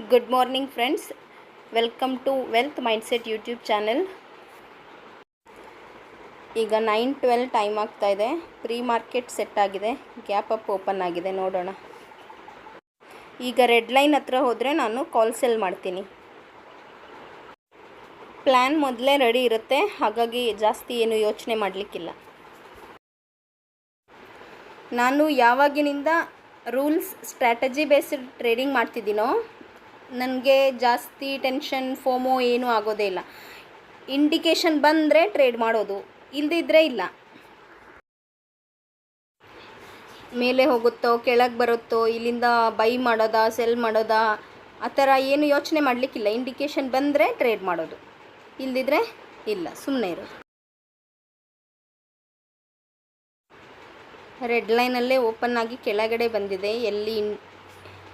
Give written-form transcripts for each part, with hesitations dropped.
Good morning friends, welcome to wealth mindset YouTube channel. ಈಗ 9:12 time ಆಗ್ತಾಯಿದೆ. Pre market set ಆಗಿದೆ, gap up open ಆಗಿದೆ. ನೋಡೋಣ. ಈಗ ರೆಡ್ ಲೈನ್ ಹತ್ರ ಹೋದರೆ ನಾನು ಕಾಲ್ ಸೆಲ್ ಮಾಡ್ತೀನಿ. ಪ್ಲ್ಯಾನ್ ಮೊದಲೇ ರೆಡಿ ಇರುತ್ತೆ, ಹಾಗಾಗಿ ಜಾಸ್ತಿ ಏನು ಯೋಚನೆ ಮಾಡಲಿಕ್ಕಿಲ್ಲ. ನಾನು ಯಾವಾಗಿನಿಂದ ರೂಲ್ಸ್ ಸ್ಟ್ರಾಟಜಿ ಬೇಸ್ಡ್ ಟ್ರೇಡಿಂಗ್ ಮಾಡ್ತಿದ್ದೀನೋ ನನಗೆ ಜಾಸ್ತಿ ಟೆನ್ಷನ್, ಫೋಮೋ ಏನೂ ಆಗೋದೇ ಇಲ್ಲ. ಇಂಡಿಕೇಷನ್ ಬಂದರೆ ಟ್ರೇಡ್ ಮಾಡೋದು, ಇಲ್ಲದಿದ್ದರೆ ಇಲ್ಲ. ಮೇಲೆ ಹೋಗುತ್ತೋ ಕೆಳಗೆ ಬರುತ್ತೋ, ಇಲ್ಲಿಂದ ಬೈ ಮಾಡೋದಾ ಸೆಲ್ ಮಾಡೋದಾ ಆ ಥರ ಏನು ಯೋಚನೆ ಮಾಡಲಿಕ್ಕಿಲ್ಲ. ಇಂಡಿಕೇಷನ್ ಬಂದರೆ ಟ್ರೇಡ್ ಮಾಡೋದು, ಇಲ್ಲದಿದ್ದರೆ ಇಲ್ಲ, ಸುಮ್ಮನೆ ಇರೋದು. ರೆಡ್ ಲೈನಲ್ಲೇ ಓಪನ್ ಆಗಿ ಕೆಳಗಡೆ ಬಂದಿದೆ. ಎಲ್ಲಿ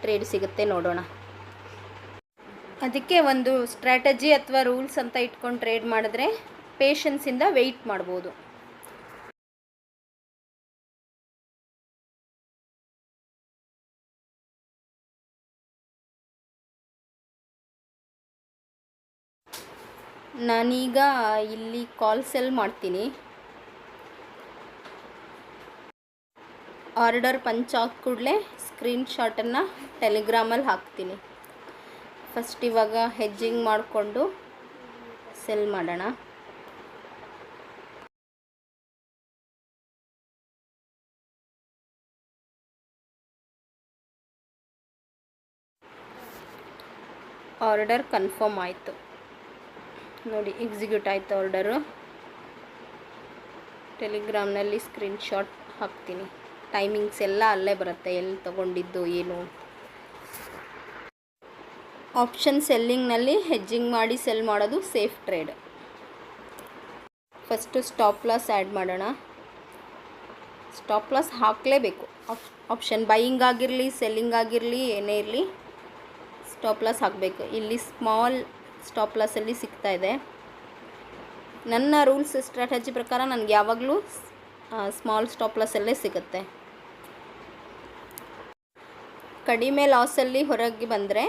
ಟ್ರೇಡ್ ಸಿಗುತ್ತೆ ನೋಡೋಣ. ಅದಕ್ಕೆ ಒಂದು ಸ್ಟ್ರಾಟಜಿ ಅಥವಾ ರೂಲ್ಸ್ ಅಂತ ಇಟ್ಕೊಂಡು ಟ್ರೇಡ್ ಮಾಡಿದ್ರೆ ಪೇಷನ್ಸಿಂದ ವೆಯ್ಟ್ ಮಾಡ್ಬೋದು. ನಾನೀಗ ಇಲ್ಲಿ ಕಾಲ್ ಸೆಲ್ ಮಾಡ್ತೀನಿ. ಆರ್ಡರ್ ಪಂಚ್ ಆದ ಕೂಡಲೇ ಸ್ಕ್ರೀನ್ಶಾಟನ್ನು ಟೆಲಿಗ್ರಾಮಲ್ಲಿ ಹಾಕ್ತೀನಿ. ಫಸ್ಟ್ ಇವಾಗ ಹೆಜ್ಜಿಂಗ್ ಮಾಡಿಕೊಂಡು ಸೆಲ್ ಮಾಡೋಣ. ಆರ್ಡರ್ ಕನ್ಫರ್ಮ್ ಆಯಿತು ನೋಡಿ, ಎಕ್ಸಿಕ್ಯೂಟ್ ಆಯಿತು ಆರ್ಡರು. ಟೆಲಿಗ್ರಾಮ್ನಲ್ಲಿ ಸ್ಕ್ರೀನ್ಶಾಟ್ ಹಾಕ್ತೀನಿ. ಟೈಮಿಂಗ್ಸ್ ಎಲ್ಲ ಅಲ್ಲೇ ಬರುತ್ತೆ, ಎಲ್ಲಿ ತೊಗೊಂಡಿದ್ದು ಏನು. ಆಪ್ಷನ್ ಸೆಲ್ಲಿಂಗ್ನಲ್ಲಿ ಹೆಜ್ಜಿಂಗ್ ಮಾಡಿ ಸೆಲ್ ಮಾಡೋದು safe trade. First stop loss add ಮಾಡೋಣ. ಸ್ಟಾಪ್ ಲಾಸ್ ಹಾಕಲೇಬೇಕು. ಆಪ್ಷನ್ ಬೈಯಿಂಗ್ ಆಗಿರಲಿ ಸೆಲ್ಲಿಂಗ್ ಆಗಿರಲಿ ಏನೇ ಇರಲಿ ಸ್ಟಾಪ್ ಲಾಸ್ ಹಾಕಬೇಕು. ಇಲ್ಲಿ ಸ್ಮಾಲ್ ಸ್ಟಾಪ್ ಲಾಸಲ್ಲಿ ಸಿಗ್ತಾಯಿದೆ. ನನ್ನ ರೂಲ್ಸ್ ಸ್ಟ್ರಾಟಜಿ ಪ್ರಕಾರ ನನಗೆ ಯಾವಾಗಲೂ ಸ್ಮಾಲ್ ಸ್ಟಾಪ್ ಲಾಸಲ್ಲೇ ಸಿಗುತ್ತೆ. ಕಡಿಮೆ ಲಾಸಲ್ಲಿ ಹೊರಗೆ ಬಂದರೆ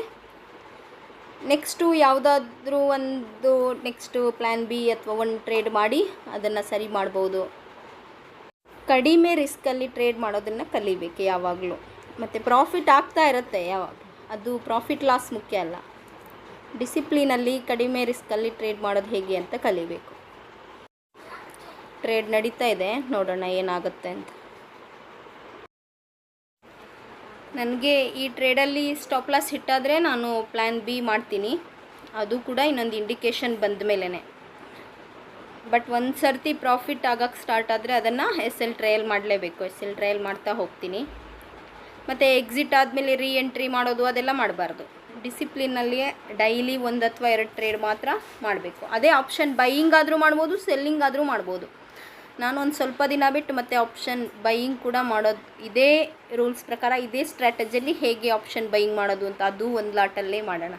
ನೆಕ್ಸ್ಟು ಯಾವುದಾದ್ರೂ ಒಂದು ನೆಕ್ಸ್ಟು ಪ್ಲ್ಯಾನ್ ಬಿ ಅಥವಾ ಒಂದು ಟ್ರೇಡ್ ಮಾಡಿ ಅದನ್ನು ಸರಿ ಮಾಡ್ಬೋದು. ಕಡಿಮೆ ರಿಸ್ಕಲ್ಲಿ ಟ್ರೇಡ್ ಮಾಡೋದನ್ನು ಕಲಿಬೇಕು ಯಾವಾಗಲೂ. ಮತ್ತು ಪ್ರಾಫಿಟ್ ಆಗ್ತಾ ಇರುತ್ತೆ ಯಾವಾಗ, ಅದು ಪ್ರಾಫಿಟ್ ಲಾಸ್ ಮುಖ್ಯ ಅಲ್ಲ. ಡಿಸಿಪ್ಲಿನಲ್ಲಿ ಕಡಿಮೆ ರಿಸ್ಕಲ್ಲಿ ಟ್ರೇಡ್ ಮಾಡೋದು ಹೇಗೆ ಅಂತ ಕಲಿಬೇಕು. ಟ್ರೇಡ್ ನಡೀತಾ ಇದೆ, ನೋಡೋಣ ಏನಾಗುತ್ತೆ ಅಂತ. ನನಗೆ ಈ ಟ್ರೇಡಲ್ಲಿ ಸ್ಟಾಪ್ ಲಾಸ್ ಹಿಟ್ಟಾದರೆ ನಾನು ಪ್ಲ್ಯಾನ್ ಬಿ ಮಾಡ್ತೀನಿ. ಅದು ಕೂಡ ಇನ್ನೊಂದು ಇಂಡಿಕೇಷನ್ ಬಂದ ಮೇಲೇ. ಬಟ್ ಒಂದು ಸರ್ತಿ ಪ್ರಾಫಿಟ್ ಆಗೋಕ್ಕೆ ಸ್ಟಾರ್ಟ್ ಆದರೆ ಅದನ್ನು SL ಟ್ರಯಲ್ ಮಾಡಲೇಬೇಕು. SL ಟ್ರಯಲ್ ಮಾಡ್ತಾ ಹೋಗ್ತೀನಿ. ಮತ್ತು ಎಕ್ಸಿಟ್ ಆದಮೇಲೆ ಎಂಟ್ರಿ ಮಾಡೋದು ಅದೆಲ್ಲ ಮಾಡಬಾರ್ದು. ಡಿಸಿಪ್ಲಿನಲ್ಲಿಯೇ ಡೈಲಿ 1 ಅಥವಾ 2 ಟ್ರೇಡ್ ಮಾತ್ರ ಮಾಡಬೇಕು. ಅದೇ ಆಪ್ಷನ್ ಬೈಯಿಂಗ್ ಆದರೂ ಮಾಡ್ಬೋದು, ಸೆಲ್ಲಿಂಗ್ ಆದರೂ ಮಾಡ್ಬೋದು. ನಾನು ಒಂದು ಸ್ವಲ್ಪ ದಿನ ಬಿಟ್ಟು ಮತ್ತೆ ಆಪ್ಷನ್ ಬೈಯಿಂಗ್ ಕೂಡ ಮಾಡೋದು. ಇದೇ ರೂಲ್ಸ್ ಪ್ರಕಾರ ಇದೇ ಸ್ಟ್ರಾಟಜಿಯಲ್ಲಿ ಹೇಗೆ ಆಪ್ಷನ್ ಬೈಯಿಂಗ್ ಮಾಡೋದು ಅಂತ ಅದು ಒಂದು ಲಾಟಲ್ಲೇ ಮಾಡೋಣ.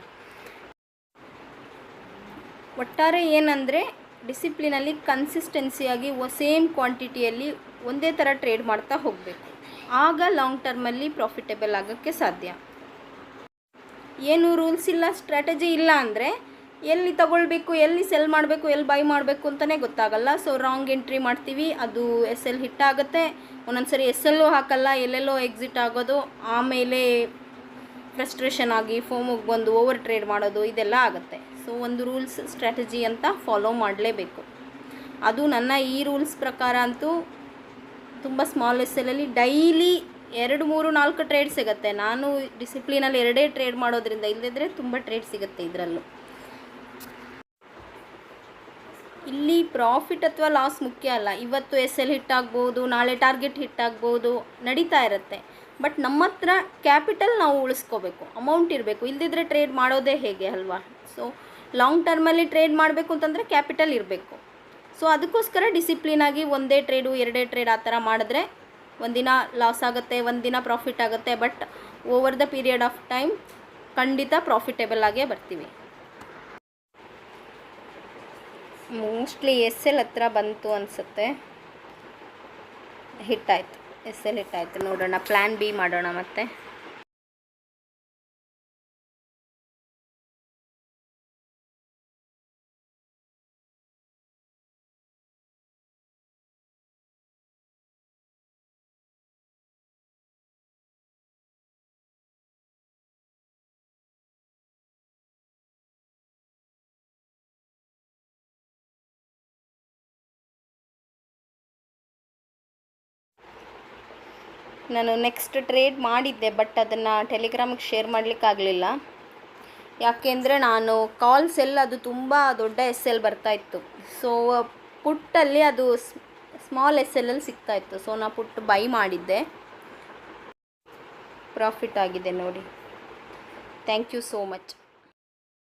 ಒಟ್ಟಾರೆ ಏನಂದರೆ ಡಿಸಿಪ್ಲಿನಲ್ಲಿ ಕನ್ಸಿಸ್ಟೆನ್ಸಿಯಾಗಿ ಸೇಮ್ ಕ್ವಾಂಟಿಟಿಯಲ್ಲಿ ಒಂದೇ ಥರ ಟ್ರೇಡ್ ಮಾಡ್ತಾ ಹೋಗಬೇಕು. ಆಗ ಲಾಂಗ್ ಟರ್ಮಲ್ಲಿ ಪ್ರಾಫಿಟೇಬಲ್ ಆಗೋಕ್ಕೆ ಸಾಧ್ಯ. ಏನು ರೂಲ್ಸ್ ಇಲ್ಲ, ಸ್ಟ್ರಾಟಜಿ ಇಲ್ಲ ಅಂದರೆ ಎಲ್ಲಿ ತಗೊಳ್ಬೇಕು, ಎಲ್ಲಿ ಸೆಲ್ ಮಾಡಬೇಕು, ಎಲ್ಲಿ ಬೈ ಮಾಡಬೇಕು ಅಂತಲೇ ಗೊತ್ತಾಗಲ್ಲ. ಸೊ ರಾಂಗ್ ಎಂಟ್ರಿ ಮಾಡ್ತೀವಿ, ಅದು SL ಹಿಟ್ ಆಗುತ್ತೆ. ಒಂದೊಂದು ಸರಿ SLೂ ಹಾಕಲ್ಲ, ಎಲ್ಲೆಲ್ಲೋ ಎಕ್ಸಿಟ್ ಆಗೋದು, ಆಮೇಲೆ ಫ್ರಸ್ಟ್ರೇಷನ್ ಆಗಿ ಫೋಮಿಗೆ ಬಂದು ಓವರ್ ಟ್ರೇಡ್ ಮಾಡೋದು, ಇದೆಲ್ಲ ಆಗುತ್ತೆ. ಸೊ ಒಂದು ರೂಲ್ಸ್ ಸ್ಟ್ರಾಟಜಿ ಅಂತ ಫಾಲೋ ಮಾಡಲೇಬೇಕು. ಅದು ನನ್ನ ಈ ರೂಲ್ಸ್ ಪ್ರಕಾರ ಅಂತೂ ತುಂಬ ಸ್ಮಾಲ್ SLಲ್ಲಿ ಡೈಲಿ 2, 3, 4 ಟ್ರೇಡ್ ಸಿಗುತ್ತೆ. ನಾನು ಡಿಸಿಪ್ಲಿನಲ್ಲಿ 2 ಟ್ರೇಡ್ ಮಾಡೋದ್ರಿಂದ, ಇಲ್ಲದಿದ್ದರೆ ತುಂಬ ಟ್ರೇಡ್ ಸಿಗುತ್ತೆ ಇದರಲ್ಲೂ. ಇಲ್ಲಿ ಪ್ರಾಫಿಟ್ ಅಥವಾ ಲಾಸ್ ಮುಖ್ಯ ಅಲ್ಲ. ಇವತ್ತು SL ಹಿಟ್ ಆಗ್ಬೋದು, ನಾಳೆ ಟಾರ್ಗೆಟ್ ಹಿಟ್ ಆಗ್ಬೋದು, ನಡೀತಾ ಇರುತ್ತೆ. ಬಟ್ ನಮ್ಮ ಹತ್ರ ಕ್ಯಾಪಿಟಲ್ ನಾವು ಉಳಿಸ್ಕೋಬೇಕು, ಅಮೌಂಟ್ ಇರಬೇಕು. ಇಲ್ಲದಿದ್ದರೆ ಟ್ರೇಡ್ ಮಾಡೋದೇ ಹೇಗೆ ಅಲ್ವಾ. ಸೊ ಲಾಂಗ್ ಟರ್ಮಲ್ಲಿ ಟ್ರೇಡ್ ಮಾಡಬೇಕು ಅಂತಂದರೆ ಕ್ಯಾಪಿಟಲ್ ಇರಬೇಕು. ಸೊ ಅದಕ್ಕೋಸ್ಕರ ಡಿಸಿಪ್ಲಿನಾಗಿ ಒಂದೇ ಟ್ರೇಡು 2 ಟ್ರೇಡ್ ಆ ಥರ ಮಾಡಿದ್ರೆ ಒಂದಿನ ಲಾಸ್ ಆಗುತ್ತೆ, ಒಂದಿನ ಪ್ರಾಫಿಟ್ ಆಗುತ್ತೆ. But over the period of time ಖಂಡಿತ ಪ್ರಾಫಿಟೇಬಲ್ ಆಗೇ ಬರ್ತೀವಿ. ಮೋಸ್ಟ್ಲಿ SL ಹತ್ರ ಬಂತು ಅನಿಸುತ್ತೆ. ಹಿಟ್ಟಾಯಿತು, SL ಹಿಟ್ಟಾಯಿತು. ನೋಡೋಣ, ಪ್ಲ್ಯಾನ್ ಬಿ ಮಾಡೋಣ ಮತ್ತೆ. ನಾನು ನೆಕ್ಸ್ಟ್ ಟ್ರೇಡ್ ಮಾಡಿದ್ದೆ, ಬಟ್ ಅದನ್ನು ಟೆಲಿಗ್ರಾಮಿಗೆ ಶೇರ್ ಮಾಡಲಿಕ್ಕಾಗಲಿಲ್ಲ. ಯಾಕೆಂದರೆ ನಾನು ಕಾಲ್ಸ್ ಎಲ್ಲ ಅದು ತುಂಬ ದೊಡ್ಡ ಎಸ್ ಎಲ್ ಬರ್ತಾಯಿತ್ತು. ಸೊ ಪುಟ್ಟಲ್ಲಿ ಅದು ಸ್ಮಾಲ್ ಎಸ್ ಎಲ್ಲಲ್ಲಿ ಸಿಗ್ತಾಯಿತ್ತು. ಸೊ ನಾನು ಪುಟ್ ಬೈ ಮಾಡಿದ್ದೆ, ಪ್ರಾಫಿಟ್ ಆಗಿದೆ ನೋಡಿ. Thank you so much.